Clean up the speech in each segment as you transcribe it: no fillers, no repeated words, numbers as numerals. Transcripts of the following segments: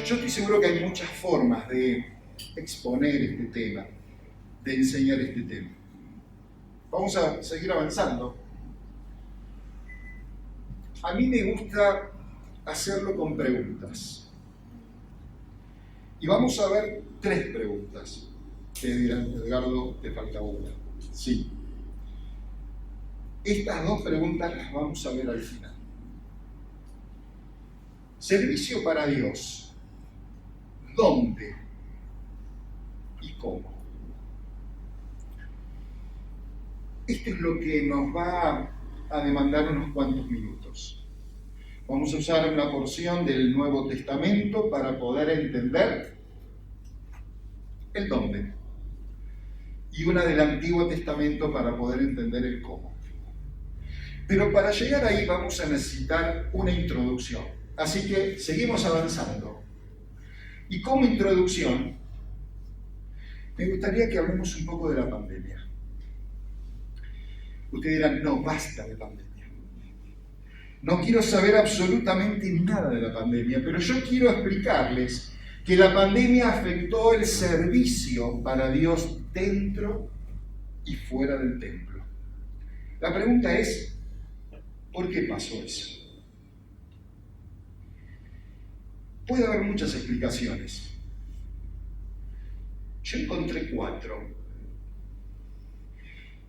Yo estoy seguro que hay muchas formas de exponer este tema, de enseñar este tema. Vamos a seguir avanzando. A mí me gusta hacerlo con preguntas. Y vamos a ver 3 preguntas. Ustedes dirán, Edgardo, te falta una. Sí. Estas 2 preguntas las vamos a ver al final. Servicio para Dios. ¿Dónde y cómo? Esto es lo que nos va a demandar unos cuantos minutos. Vamos a usar una porción del Nuevo Testamento para poder entender el dónde y una del Antiguo Testamento para poder entender el cómo. Pero para llegar ahí vamos a necesitar una introducción. Así que seguimos avanzando. Y como introducción, me gustaría que hablemos un poco de la pandemia. Ustedes dirán, no, basta de pandemia. No quiero saber absolutamente nada de la pandemia, pero yo quiero explicarles que la pandemia afectó el servicio para Dios dentro y fuera del templo. La pregunta es, ¿por qué pasó eso? Puede haber muchas explicaciones. Yo encontré 4.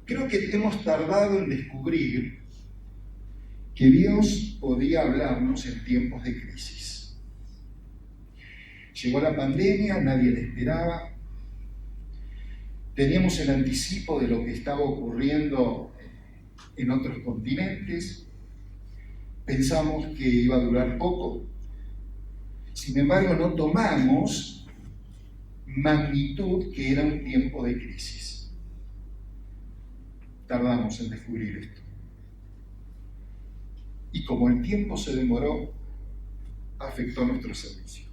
Creo que hemos tardado en descubrir que Dios podía hablarnos en tiempos de crisis. Llegó la pandemia, nadie la esperaba. Teníamos el anticipo de lo que estaba ocurriendo en otros continentes. Pensamos que iba a durar poco. Sin embargo, no tomamos magnitud que era un tiempo de crisis. Tardamos en descubrir esto. Y como el tiempo se demoró, afectó nuestro servicio.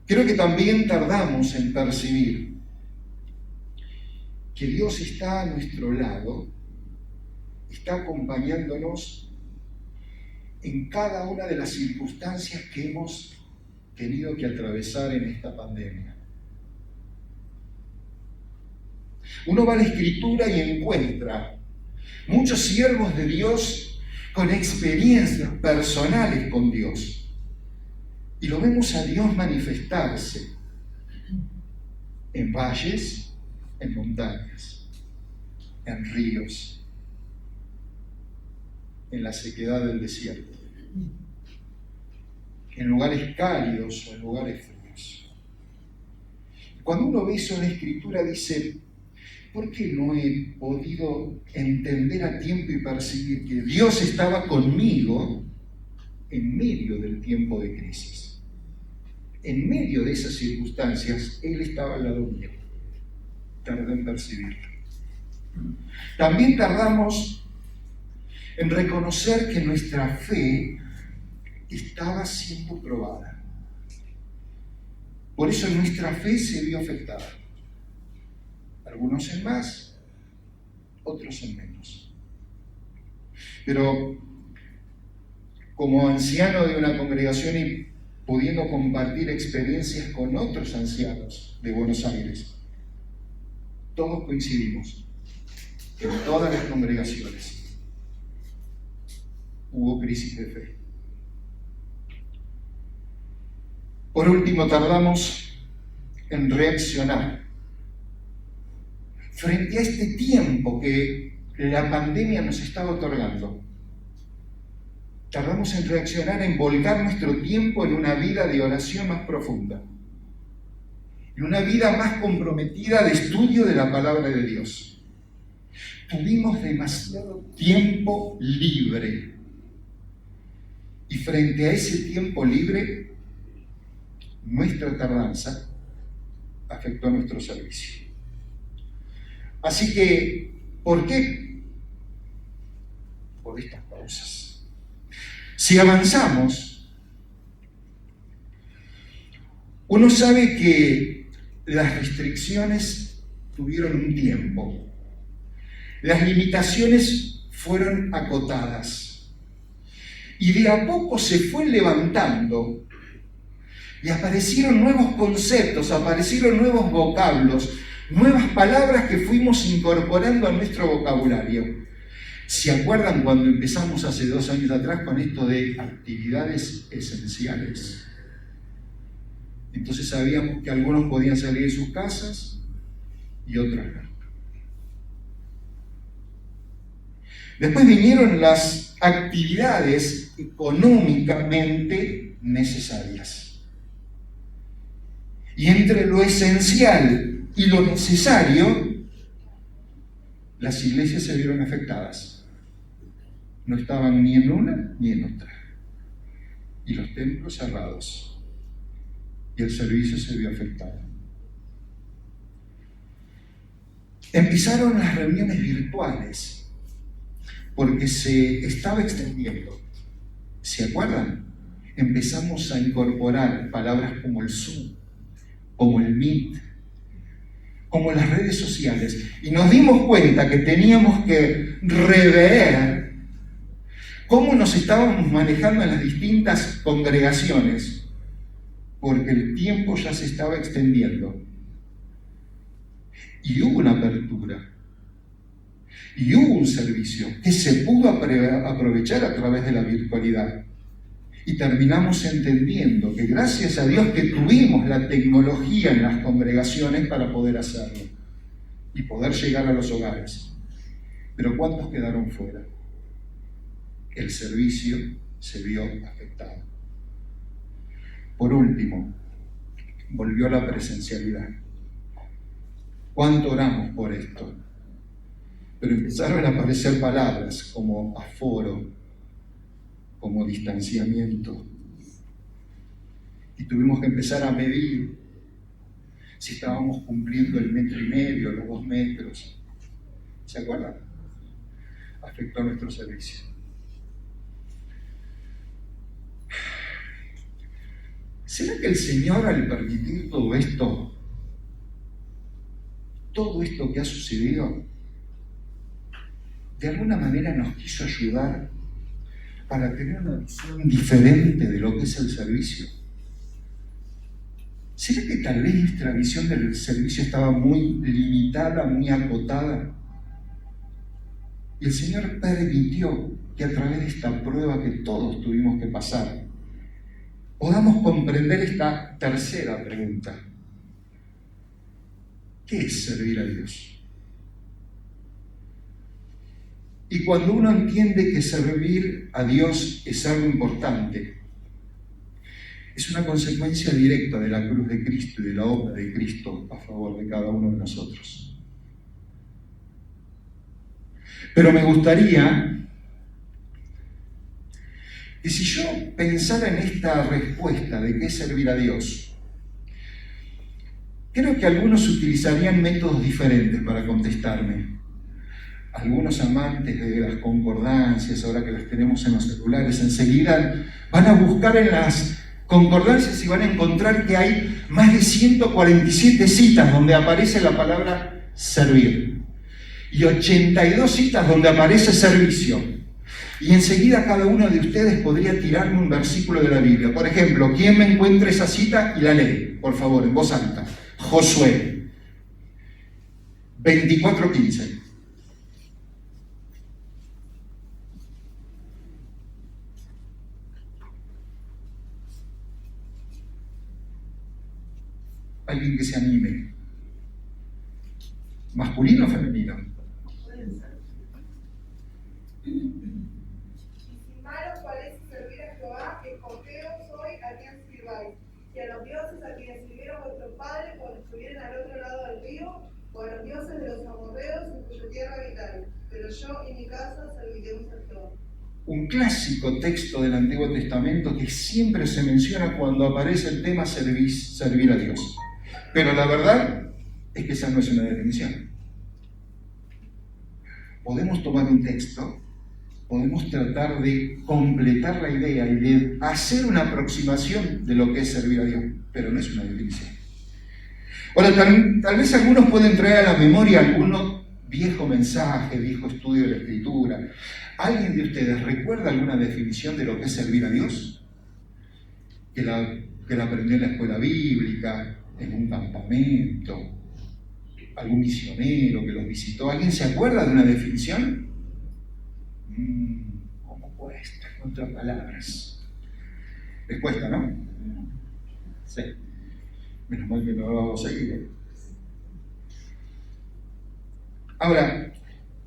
Creo que también tardamos en percibir que Dios está a nuestro lado, está acompañándonos en cada una de las circunstancias que hemos tenido que atravesar en esta pandemia. Uno va a la Escritura y encuentra muchos siervos de Dios con experiencias personales con Dios. Y lo vemos a Dios manifestarse en valles, en montañas, en ríos, en la sequedad del desierto, en lugares cálidos o en lugares fríos. Cuando uno ve eso en la Escritura dice, ¿por qué no he podido entender a tiempo y percibir que Dios estaba conmigo en medio del tiempo de crisis? En medio de esas circunstancias, Él estaba al lado mío. Tardé en percibirlo. También tardamos en reconocer que nuestra fe estaba siendo probada. Por eso nuestra fe se vio afectada. Algunos en más, otros en menos. Pero como anciano de una congregación y pudiendo compartir experiencias con otros ancianos de Buenos Aires, todos coincidimos que en todas las congregaciones hubo crisis de fe. Por último, tardamos en reaccionar frente a este tiempo que la pandemia nos estaba otorgando. Tardamos en reaccionar, en volcar nuestro tiempo en una vida de oración más profunda, en una vida más comprometida de estudio de la palabra de Dios. Tuvimos demasiado tiempo libre. Y frente a ese tiempo libre, nuestra tardanza afectó a nuestro servicio. Así que, ¿por qué? Por estas causas. Si avanzamos, uno sabe que las restricciones tuvieron un tiempo. Las limitaciones fueron acotadas. Y de a poco se fue levantando Y aparecieron nuevos conceptos, aparecieron nuevos vocablos, nuevas palabras que fuimos incorporando a nuestro vocabulario. ¿Se acuerdan cuando empezamos hace 2 años atrás con esto de actividades esenciales? Entonces sabíamos que algunos podían salir de sus casas y otros no. Después vinieron las actividades económicamente necesarias. Y entre lo esencial y lo necesario, las iglesias se vieron afectadas. No estaban ni en una ni en otra. Y los templos cerrados. Y el servicio se vio afectado. Empezaron las reuniones virtuales, porque se estaba extendiendo. ¿Se acuerdan? Empezamos a incorporar palabras como el Zoom, como el Meet, como las redes sociales. Y nos dimos cuenta que teníamos que rever cómo nos estábamos manejando en las distintas congregaciones, porque el tiempo ya se estaba extendiendo. Y hubo una apertura. Y hubo un servicio que se pudo aprovechar a través de la virtualidad. Y terminamos entendiendo que gracias a Dios que tuvimos la tecnología en las congregaciones para poder hacerlo y poder llegar a los hogares. Pero ¿cuántos quedaron fuera? El servicio se vio afectado. Por último, volvió la presencialidad. ¿Cuánto oramos por esto? Pero empezaron a aparecer palabras como aforo, como distanciamiento. Y tuvimos que empezar a medir si estábamos cumpliendo el 1,5 metros, los 2 metros. ¿Se acuerdan? Afectó a nuestro servicio. ¿Será que el Señor, al permitir todo esto que ha sucedido, de alguna manera nos quiso ayudar para tener una visión diferente de lo que es el servicio? ¿Será que tal vez nuestra visión del servicio estaba muy limitada, muy acotada? Y el Señor permitió que a través de esta prueba que todos tuvimos que pasar, podamos comprender esta tercera pregunta. ¿Qué es servir a Dios? Y cuando uno entiende que servir a Dios es algo importante, es una consecuencia directa de la cruz de Cristo y de la obra de Cristo a favor de cada uno de nosotros. Pero me gustaría que si yo pensara en esta respuesta de qué es servir a Dios, creo que algunos utilizarían métodos diferentes para contestarme. Algunos amantes de las concordancias, ahora que las tenemos en los celulares, enseguida van a buscar en las concordancias y van a encontrar que hay más de 147 citas donde aparece la palabra servir y 82 citas donde aparece servicio. Y enseguida cada uno de ustedes podría tirarme un versículo de la Biblia. Por ejemplo, ¿quién me encuentre esa cita y la lee? Por favor, en voz alta. Josué 24:15. Alguien que se anime. ¿Masculino o femenino? Malo parece servir a Jehová, que con feo soy a quien sirváis, y a los dioses a quienes sirvieron vuestros padres cuando estuvieron al otro lado del río, o a los dioses de los amorreos en cuya tierra habitáis. Pero yo y mi casa serviremos a Jehová. Un clásico texto del Antiguo Testamento que siempre se menciona cuando aparece el tema servir a Dios. Pero la verdad es que esa no es una definición. Podemos tomar un texto, podemos tratar de completar la idea y de hacer una aproximación de lo que es servir a Dios, pero no es una definición. Ahora, tal vez algunos pueden traer a la memoria algún viejo mensaje, viejo estudio de la Escritura. ¿Alguien de ustedes recuerda alguna definición de lo que es servir a Dios? Que la que la aprendió en la escuela bíblica, en un campamento, algún misionero que los visitó. ¿Alguien se acuerda de una definición? ¿Cómo cuesta encontrar palabras? Les cuesta, ¿no? Sí. Menos mal que no lo hago seguir. Ahora,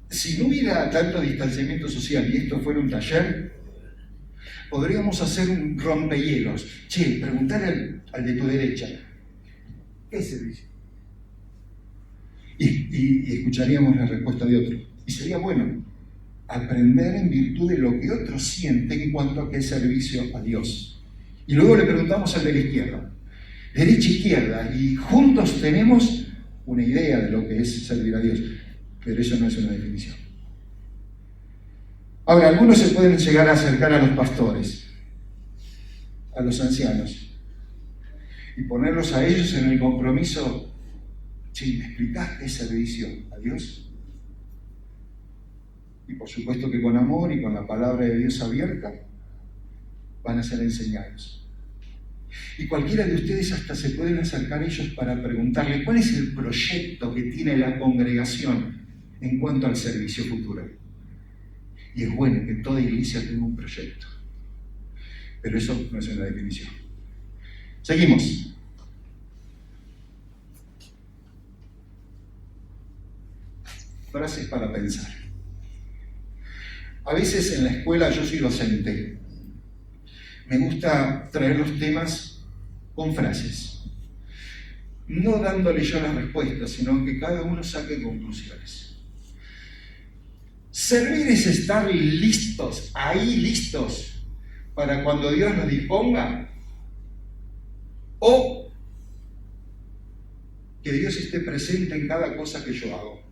si no hubiera tanto distanciamiento social y esto fuera un taller, podríamos hacer un rompehielos. Che, preguntarle al de tu derecha, ¿qué servicio? Y escucharíamos la respuesta de otro. Y sería bueno aprender en virtud de lo que otros sienten en cuanto a qué servicio a Dios. Y luego le preguntamos al de la izquierda, derecha e izquierda, y juntos tenemos una idea de lo que es servir a Dios. Pero eso no es una definición. Ahora, algunos se pueden llegar a acercar a los pastores, a los ancianos, y ponerlos a ellos en el compromiso. ¿Me explicás qué es servicio a Dios? Y por supuesto que con amor y con la palabra de Dios abierta van a ser enseñados. Y cualquiera de ustedes hasta se pueden acercar a ellos para preguntarle cuál es el proyecto que tiene la congregación en cuanto al servicio futuro. Y es bueno que toda iglesia tenga un proyecto. Pero eso no es una definición. Seguimos. Frases para pensar. A veces en la escuela, yo soy docente, me gusta traer los temas con frases. No dándole yo las respuestas, sino que cada uno saque conclusiones. Servir es estar listos, ahí listos, para cuando Dios nos disponga, o que Dios esté presente en cada cosa que yo hago.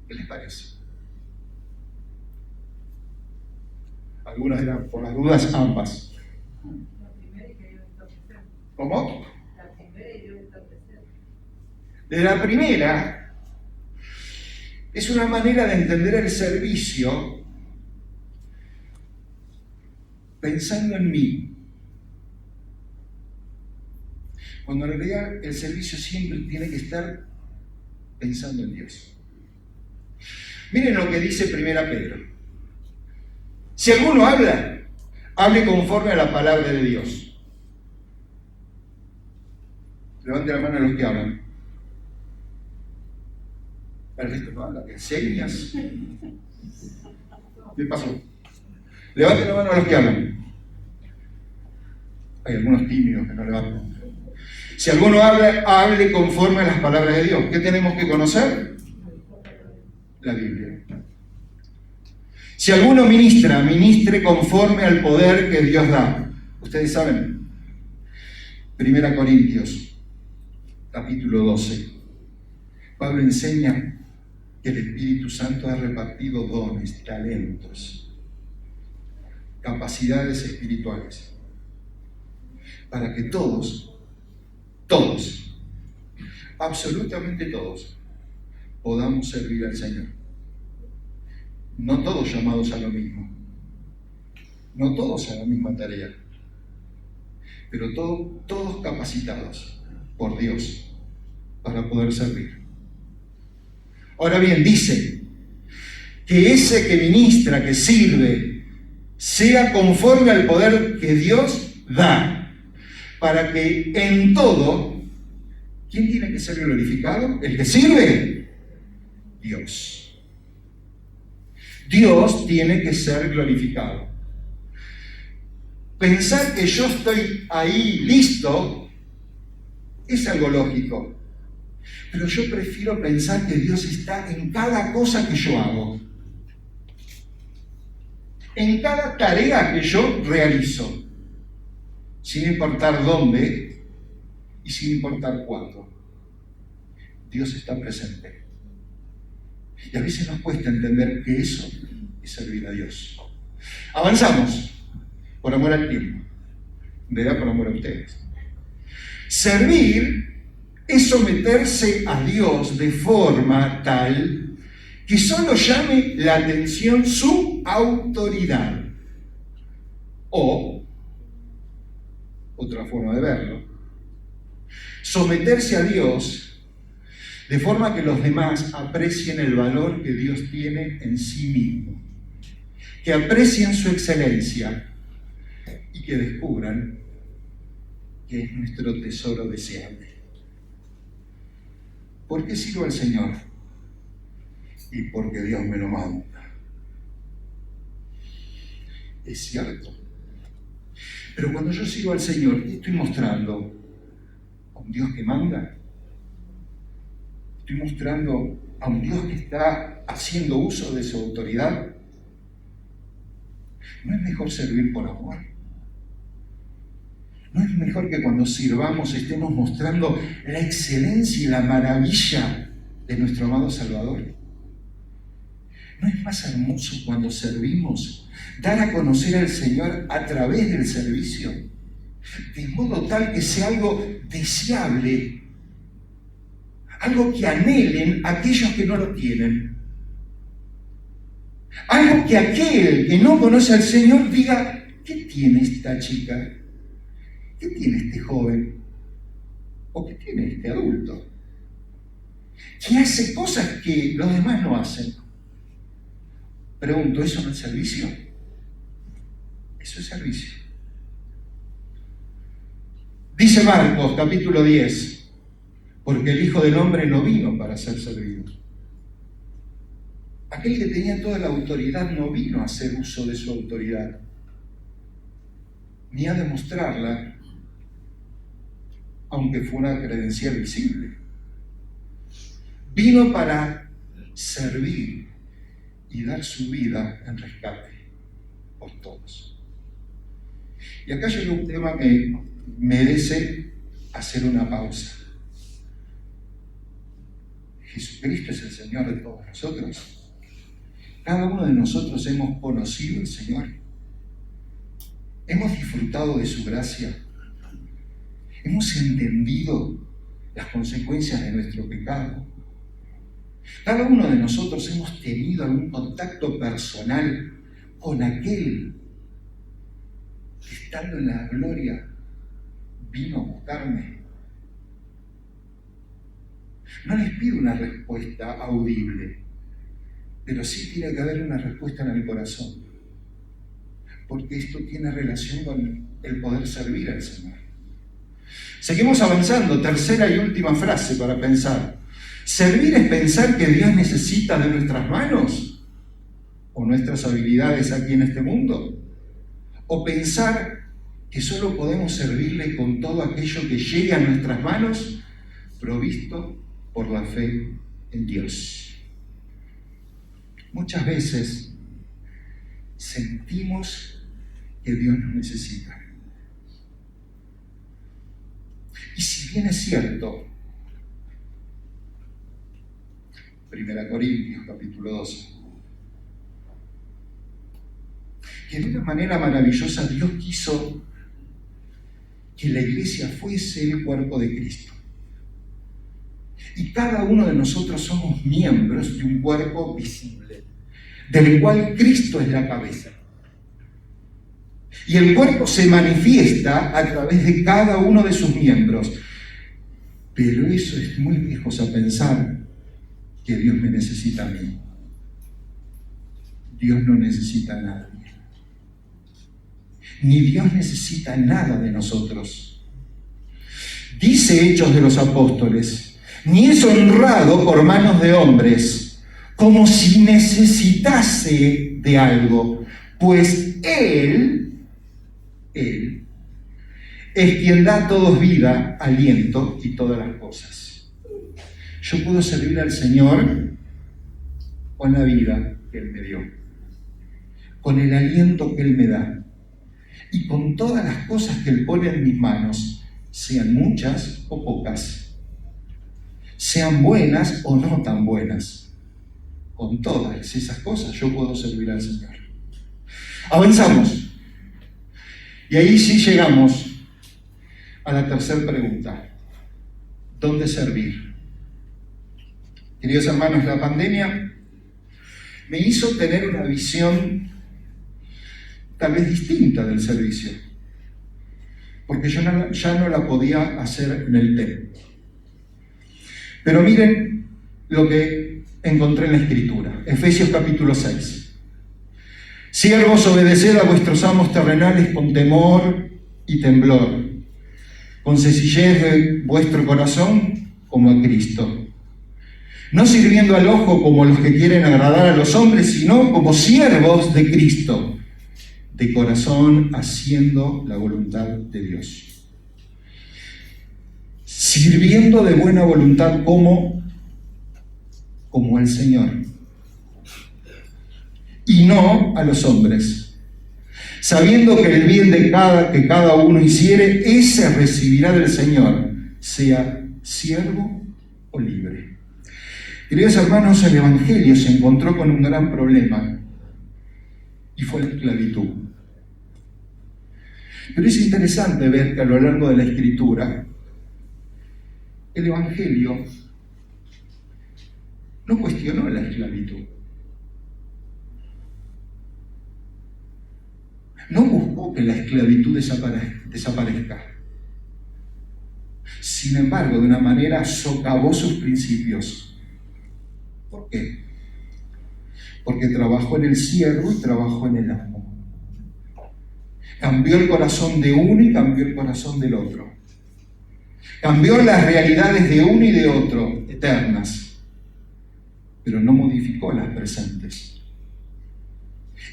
¿Qué les parece? Algunos dirán, por las dudas, ambas. ¿Cómo? De la primera, es una manera de entender el servicio pensando en mí. Cuando en realidad el servicio siempre tiene que estar pensando en Dios. Miren lo que dice 1 Pedro. Si alguno habla, hable conforme a la palabra de Dios. Levante la mano a los que hablan. El resto no habla, que señas. ¿Qué pasó? Levante la mano a los que hablan. Hay algunos tímidos que no levantan. Si alguno habla, hable conforme a las palabras de Dios. ¿Qué tenemos que conocer? La Biblia. Si alguno ministra, ministre conforme al poder que Dios da. Ustedes saben, 1 Corintios, capítulo 12. Pablo enseña que el Espíritu Santo ha repartido dones, talentos, capacidades espirituales, para que todos, absolutamente todos, podamos servir al Señor. No todos llamados a lo mismo, no todos a la misma tarea, pero todos capacitados por Dios para poder servir. Ahora bien, dice que ese que ministra, que sirve, sea conforme al poder que Dios da, para que en todo, ¿quién tiene que ser glorificado? ¿El que sirve? Dios. Dios tiene que ser glorificado. Pensar que yo estoy ahí listo es algo lógico. Pero yo prefiero pensar que Dios está en cada cosa que yo hago. En cada tarea que yo realizo. Sin importar dónde y sin importar cuándo. Dios está presente. Y a veces nos cuesta entender que eso es servir a Dios. Avanzamos, por amor al tiempo. De verdad, por amor a ustedes. Servir es someterse a Dios de forma tal que solo llame la atención su autoridad. O otra forma de verlo. Someterse a Dios de forma que los demás aprecien el valor que Dios tiene en sí mismo, que aprecien su excelencia y que descubran que es nuestro tesoro deseable. ¿Por qué sirvo al Señor? Y porque Dios me lo manda. Es cierto. Pero cuando yo sirvo al Señor, ¿qué estoy mostrando? ¿A un Dios que manda? ¿Estoy mostrando a un Dios que está haciendo uso de su autoridad? ¿No es mejor servir por amor? ¿No es mejor que cuando sirvamos estemos mostrando la excelencia y la maravilla de nuestro amado Salvador? ¿No es más hermoso cuando servimos dar a conocer al Señor a través del servicio? De modo tal que sea algo deseable, algo que anhelen aquellos que no lo tienen. Algo que aquel que no conoce al Señor diga, ¿qué tiene esta chica? ¿Qué tiene este joven? ¿O qué tiene este adulto? Que hace cosas que los demás no hacen. Pregunto, ¿eso no es servicio? Eso es servicio. Dice Marcos, capítulo 10, porque el Hijo del Hombre no vino para ser servido. Aquel que tenía toda la autoridad no vino a hacer uso de su autoridad, ni a demostrarla, aunque fue una credencial visible. Vino para servir y dar su vida en rescate por todos. Y acá llega un tema que merece hacer una pausa. Jesucristo es el Señor de todos nosotros. Cada uno de nosotros hemos conocido al Señor. Hemos disfrutado de su gracia. Hemos entendido las consecuencias de nuestro pecado. Cada uno de nosotros hemos tenido algún contacto personal con aquel que, estando en la gloria, vino a buscarme. No les pido una respuesta audible, pero sí tiene que haber una respuesta en el corazón, porque esto tiene relación con el poder servir al Señor. Seguimos avanzando, tercera y última frase para pensar. ¿Servir es pensar que Dios necesita de nuestras manos o nuestras habilidades aquí en este mundo? ¿O pensar que solo podemos servirle con todo aquello que llegue a nuestras manos, provisto por la fe en Dios? Muchas veces sentimos que Dios nos necesita. Y si bien es cierto, 1 Corintios capítulo 12, que de una manera maravillosa Dios quiso que la iglesia fuese el cuerpo de Cristo. Y cada uno de nosotros somos miembros de un cuerpo visible, del cual Cristo es la cabeza. Y el cuerpo se manifiesta a través de cada uno de sus miembros. Pero eso es muy lejos a pensar que Dios me necesita a mí. Dios no necesita a nadie. Ni Dios necesita nada de nosotros. Dice Hechos de los Apóstoles, ni es honrado por manos de hombres, como si necesitase de algo, pues Él es quien da a todos vida, aliento y todas las cosas. Yo puedo servir al Señor con la vida que Él me dio, con el aliento que Él me da y con todas las cosas que Él pone en mis manos, sean muchas o pocas, sean buenas o no tan buenas. Con todas esas cosas yo puedo servir al Señor. Avanzamos. Y ahí sí llegamos a la tercera pregunta. ¿Dónde servir? Queridos hermanos, la pandemia me hizo tener una visión tal vez distinta del servicio. porque yo ya no la podía hacer en el té. Pero miren lo que encontré en la Escritura, Efesios capítulo 6. Siervos, obedeced a vuestros amos terrenales con temor y temblor, con sencillez de vuestro corazón como a Cristo, no sirviendo al ojo como los que quieren agradar a los hombres, sino como siervos de Cristo, de corazón haciendo la voluntad de Dios. Sirviendo de buena voluntad como al Señor, y no a los hombres, sabiendo que el bien que cada uno hiciere, ese recibirá del Señor, sea siervo o libre. Queridos hermanos, el Evangelio se encontró con un gran problema, y fue la esclavitud. Pero es interesante ver que a lo largo de la Escritura, el Evangelio no cuestionó la esclavitud. No buscó que la esclavitud desaparezca. Sin embargo, de una manera socavó sus principios. ¿Por qué? Porque trabajó en el siervo y trabajó en el amo. Cambió el corazón de uno y cambió el corazón del otro. Cambió las realidades de uno y de otro, eternas, pero no modificó las presentes.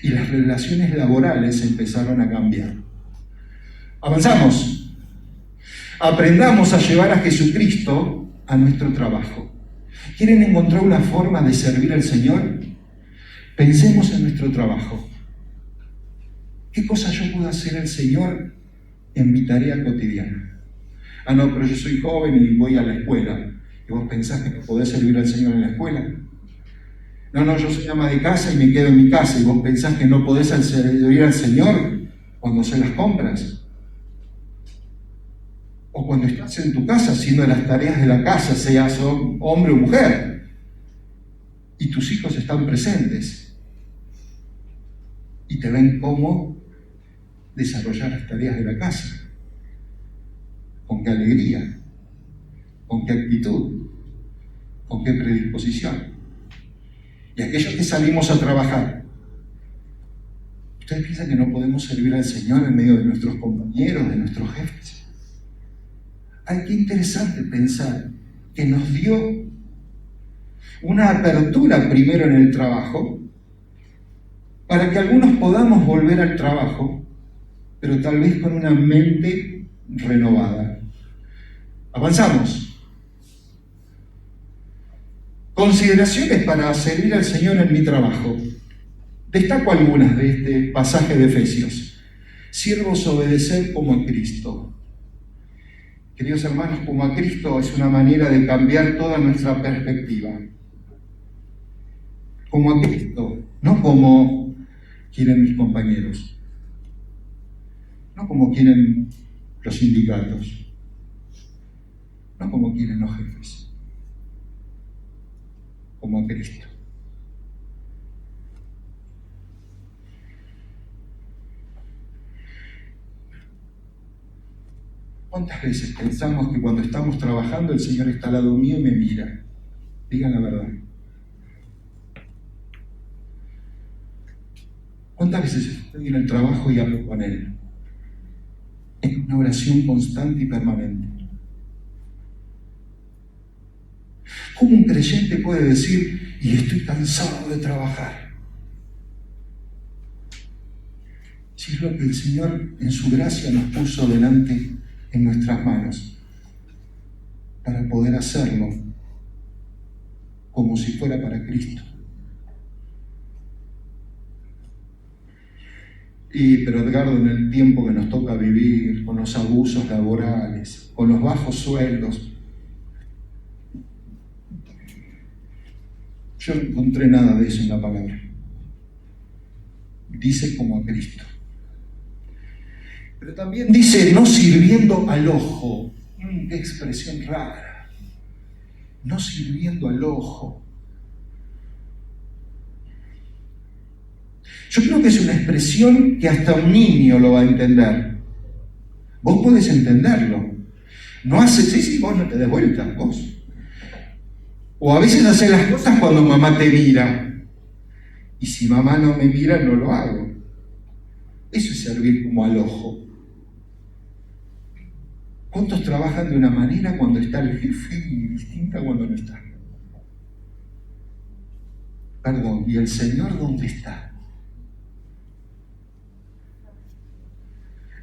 Y las relaciones laborales empezaron a cambiar. Avanzamos. Aprendamos a llevar a Jesucristo a nuestro trabajo. ¿Quieren encontrar una forma de servir al Señor? Pensemos en nuestro trabajo. ¿Qué cosa yo puedo hacer al Señor en mi tarea cotidiana? Ah, no, pero yo soy joven y voy a la escuela. ¿Y vos pensás que no podés servir al Señor en la escuela? No, yo soy ama de casa y me quedo en mi casa. ¿Y vos pensás que no podés servir al Señor cuando haces las compras? O cuando estás en tu casa haciendo las tareas de la casa, seas hombre o mujer, y tus hijos están presentes y te ven cómo desarrollar las tareas de la casa. ¿Con qué alegría? ¿Con qué actitud? ¿Con qué predisposición? Y aquellos que salimos a trabajar, ¿ustedes piensan que no podemos servir al Señor en medio de nuestros compañeros, de nuestros jefes? Ay, qué interesante pensar que nos dio una apertura primero en el trabajo, para que algunos podamos volver al trabajo, pero tal vez con una mente renovada. Avanzamos. Consideraciones para servir al Señor en mi trabajo. Destaco algunas de este pasaje de Efesios. Siervos, obedeced como a Cristo. Queridos hermanos, como a Cristo es una manera de cambiar toda nuestra perspectiva. Como a Cristo, no como quieren mis compañeros, no como quieren los sindicatos, no como quieren los jefes, como a Cristo. ¿Cuántas veces pensamos que cuando estamos trabajando el Señor está al lado mío y me mira? Digan la verdad. ¿Cuántas veces estoy en el trabajo y hablo con Él? Es una oración constante y permanente. ¿Cómo un creyente puede decir, y estoy cansado de trabajar? Si es lo que el Señor en su gracia nos puso delante en nuestras manos, para poder hacerlo como si fuera para Cristo. Pero Edgardo, en el tiempo que nos toca vivir, con los abusos laborales, con los bajos sueldos, yo no encontré nada de eso en la palabra. Dice como a Cristo. Pero también dice no sirviendo al ojo. Qué expresión rara. No sirviendo al ojo. Yo creo que es una expresión que hasta un niño lo va a entender. Vos podés entenderlo. No haces, sí, vos no te des vuelta, vos. O a veces haces las cosas cuando mamá te mira. Y si mamá no me mira, no lo hago. Eso es servir como al ojo. ¿Cuántos trabajan de una manera cuando está el jefe y distinta cuando no está? Perdón, ¿y el Señor dónde está?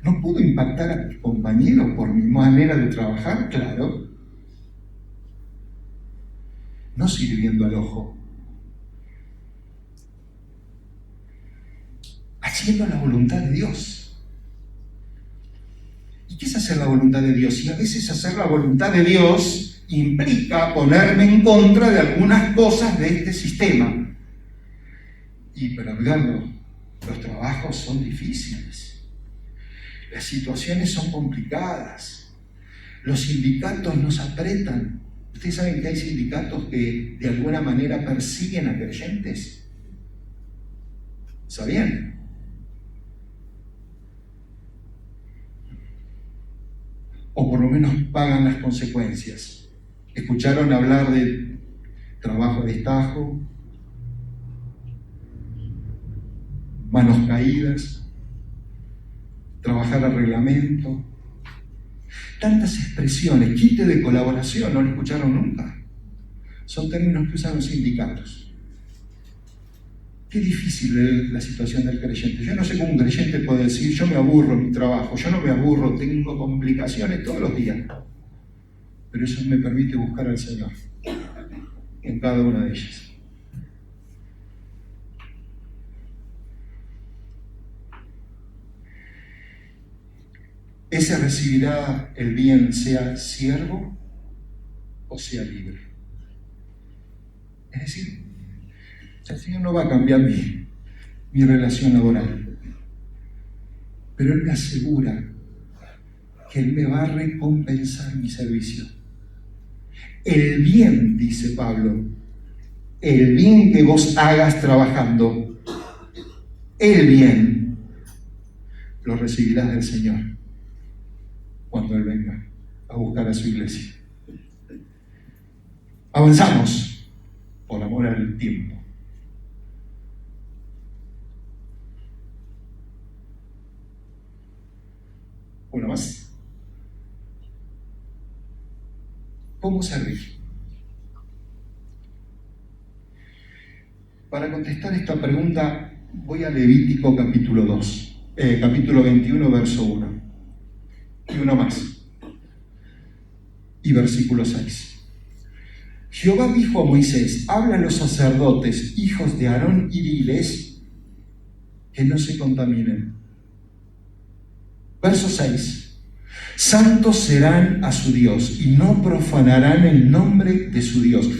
¿No puedo impactar a mis compañeros por mi manera de trabajar? Claro. No sirviendo al ojo. Haciendo la voluntad de Dios. ¿Y qué es hacer la voluntad de Dios? Y a veces hacer la voluntad de Dios implica ponerme en contra de algunas cosas de este sistema. Pero Edgardo, los trabajos son difíciles. Las situaciones son complicadas. Los sindicatos nos apretan. ¿Ustedes saben que hay sindicatos que de alguna manera persiguen a creyentes? ¿Sabían? O por lo menos pagan las consecuencias. ¿Escucharon hablar de trabajo a destajo? Manos caídas, trabajar a reglamento, tantas expresiones, quite de colaboración, ¿no lo escucharon nunca? Son términos que usan los sindicatos. Qué difícil es la situación del creyente. Yo no sé cómo un creyente puede decir, yo me aburro en mi trabajo, yo no me aburro, tengo complicaciones todos los días. Pero eso me permite buscar al Señor en cada una de ellas. Ese recibirá el bien, sea siervo o sea libre. Es decir, el Señor no va a cambiar mi relación laboral, pero Él me asegura que Él me va a recompensar mi servicio. El bien, dice Pablo, el bien que vos hagas trabajando, el bien, lo recibirás del Señor cuando Él venga a buscar a su iglesia. Avanzamos por amor al tiempo. Una más. ¿Cómo servir? Para contestar esta pregunta voy a Levítico capítulo 21, verso 1. Y uno más. Y versículo 6. Jehová dijo a Moisés, habla a los sacerdotes, hijos de Aarón, y diles que no se contaminen. Verso 6. Santos serán a su Dios y no profanarán el nombre de su Dios,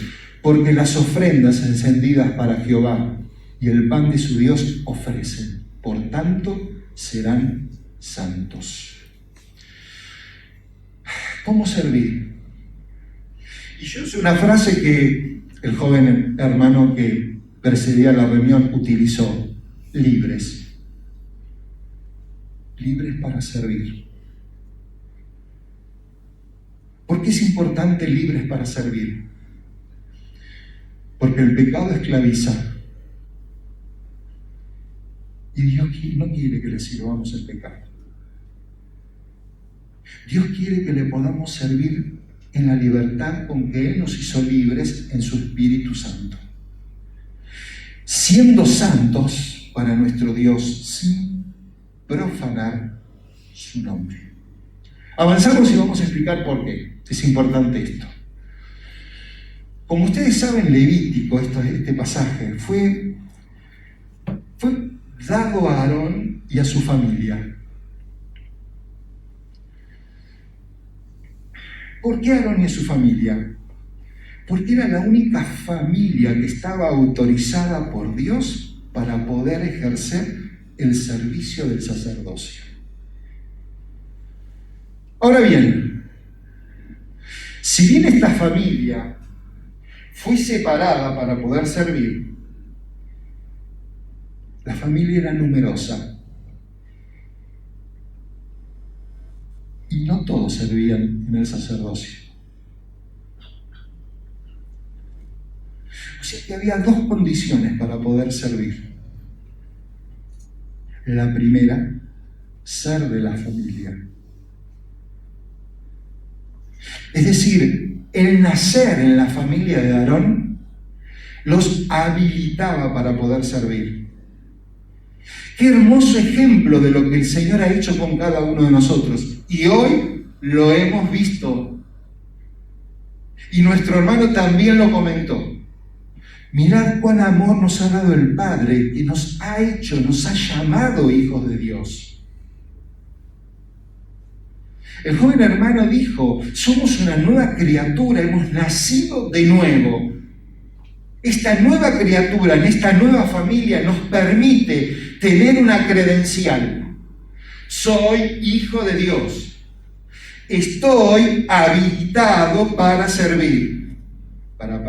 porque las ofrendas encendidas para Jehová y el pan de su Dios ofrecen. Por tanto, serán santos. ¿Cómo servir? Y yo usé una frase que el joven hermano que precedía la reunión utilizó: libres. Libres para servir. ¿Por qué es importante libres para servir? Porque el pecado esclaviza. Y Dios no quiere que le sirvamos el pecado. Dios quiere que le podamos servir en la libertad con que Él nos hizo libres en su Espíritu Santo. Siendo santos para nuestro Dios sin profanar su nombre. Avanzamos y vamos a explicar por qué es importante esto. Como ustedes saben, Levítico, este pasaje, fue dado a Aarón y a su familia. ¿Por qué Aarón y a su familia? Porque era la única familia que estaba autorizada por Dios para poder ejercer el servicio del sacerdocio. Ahora bien, si bien esta familia fue separada para poder servir, la familia era numerosa. Y no todos servían en el sacerdocio. O sea que había dos condiciones para poder servir. La primera, ser de la familia. Es decir, el nacer en la familia de Aarón los habilitaba para poder servir. Qué hermoso ejemplo de lo que el Señor ha hecho con cada uno de nosotros. Y hoy lo hemos visto. Y nuestro hermano también lo comentó. Mirad cuán amor nos ha dado el Padre, que nos ha hecho, nos ha llamado hijos de Dios. El joven hermano dijo, somos una nueva criatura, hemos nacido de nuevo. Esta nueva criatura, en esta nueva familia, nos permite tener una credencial. Soy hijo de Dios. Estoy habilitado para servir. Para.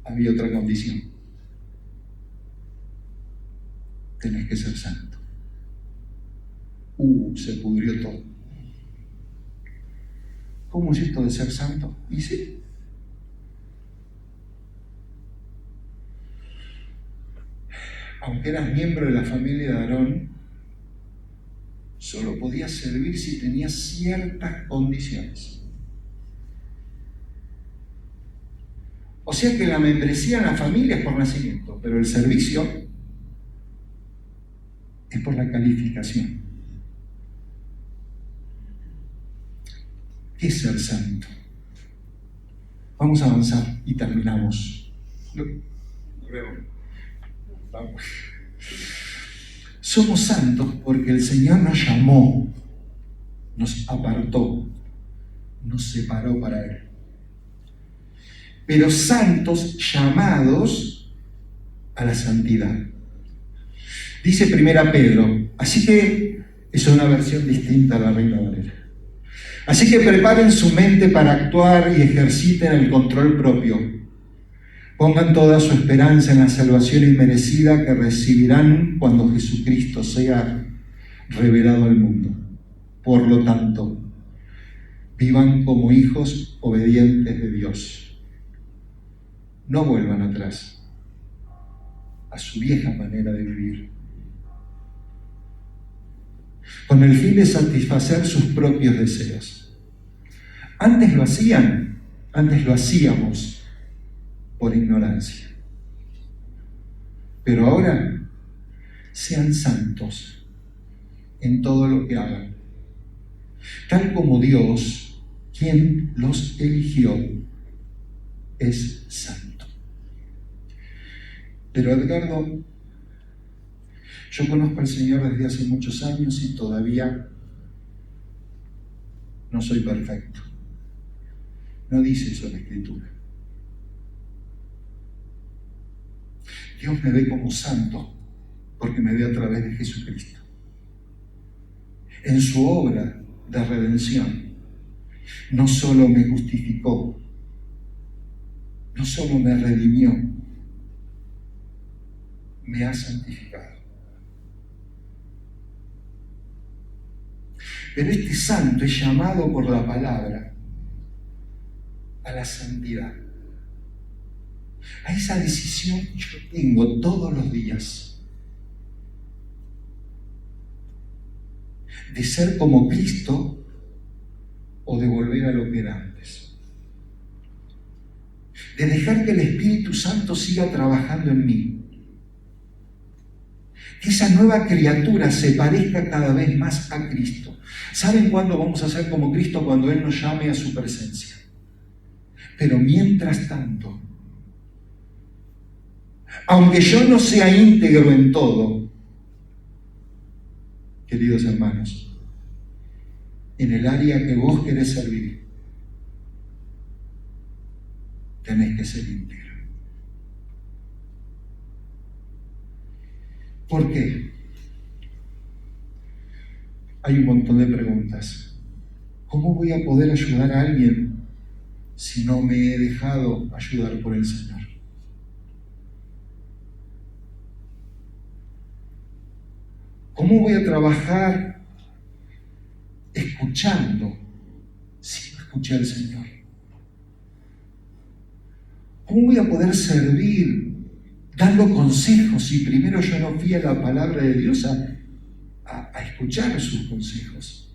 Había otra condición. Tenés que ser santo. Se pudrió todo. ¿Cómo es esto de ser santo? Y sí. Aunque eras miembro de la familia de Aarón, solo podías servir si tenías ciertas condiciones. O sea que la membresía en la familia es por nacimiento, pero el servicio es por la calificación. ¿Qué es ser santo? Vamos a avanzar y terminamos. Vamos. Somos santos porque el Señor nos llamó, nos apartó, nos separó para Él. Pero santos llamados a la santidad. Dice 1 Pedro, así que es una versión distinta a la Reina Valera. Así que preparen su mente para actuar y ejerciten el control propio. Pongan toda su esperanza en la salvación inmerecida que recibirán cuando Jesucristo sea revelado al mundo. Por lo tanto, vivan como hijos obedientes de Dios. No vuelvan atrás a su vieja manera de vivir, con el fin de satisfacer sus propios deseos. Antes lo hacíamos por ignorancia. Pero ahora, sean santos en todo lo que hagan, tal como Dios, quien los eligió, es santo. Pero Edgardo, yo conozco al Señor desde hace muchos años y todavía no soy perfecto. No dice eso la Escritura. Dios me ve como santo porque me ve a través de Jesucristo. En su obra de redención, no solo me justificó, no solo me redimió, me ha santificado. Pero este santo es llamado por la palabra a la santidad, a esa decisión que yo tengo todos los días de ser como Cristo o de volver a lo que era antes, de dejar que el Espíritu Santo siga trabajando en mí, que esa nueva criatura se parezca cada vez más a Cristo. ¿Saben cuándo vamos a ser como Cristo? Cuando Él nos llame a su presencia. Pero mientras tanto, aunque yo no sea íntegro en todo, queridos hermanos, en el área que vos querés servir, tenés que ser íntegro. ¿Por qué? Hay un montón de preguntas. ¿Cómo voy a poder ayudar a alguien si no me he dejado ayudar por el Señor? ¿Cómo voy a trabajar escuchando si no escuché al Señor? ¿Cómo voy a poder servir dando consejos si primero yo no fui a la palabra de Dios a escuchar sus consejos?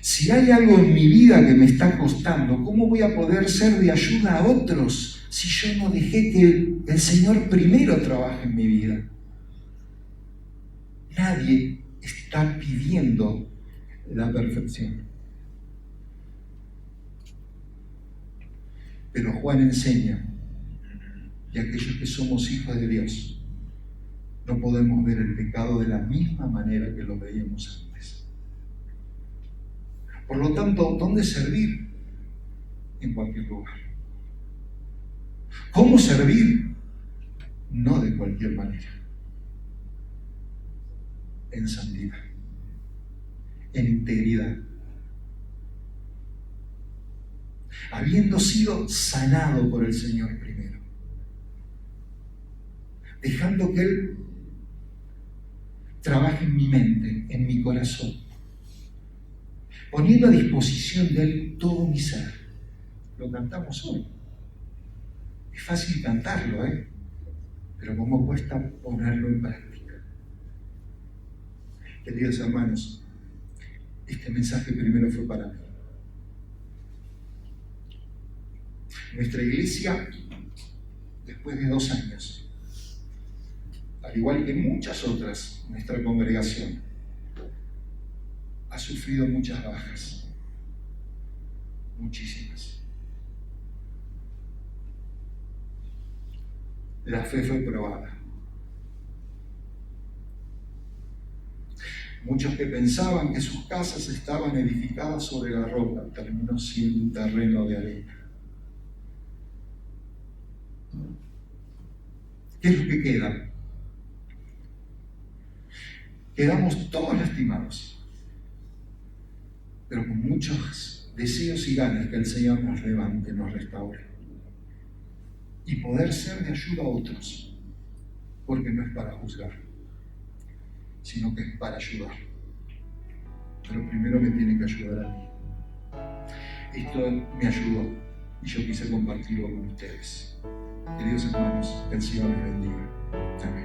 Si hay algo en mi vida que me está costando, ¿cómo voy a poder ser de ayuda a otros si yo no dejé que el Señor primero trabaje en mi vida? Nadie está pidiendo la perfección. Pero Juan enseña que aquellos que somos hijos de Dios no podemos ver el pecado de la misma manera que lo veíamos antes. Por lo tanto, ¿dónde servir? En cualquier lugar. ¿Cómo servir? No de cualquier manera. En santidad, en integridad, habiendo sido sanado por el Señor primero, dejando que Él trabaje en mi mente, en mi corazón, poniendo a disposición de Él todo mi ser. Lo cantamos hoy. Es fácil cantarlo, pero cómo cuesta ponerlo en práctica. Queridos hermanos, este mensaje primero fue para mí. Nuestra iglesia, después de 2 años, al igual que muchas otras, nuestra congregación ha sufrido muchas bajas, muchísimas. La fe fue probada. Muchos que pensaban que sus casas estaban edificadas sobre la roca, terminó siendo un terreno de arena. ¿Qué es lo que queda? Quedamos todos lastimados, pero con muchos deseos y ganas que el Señor nos levante, nos restaure. Y poder ser de ayuda a otros, porque no es para juzgar, sino que es para ayudar. Pero primero me tiene que ayudar a mí. Esto me ayudó y yo quise compartirlo con ustedes. Queridos hermanos, que el Señor les bendiga. Amén.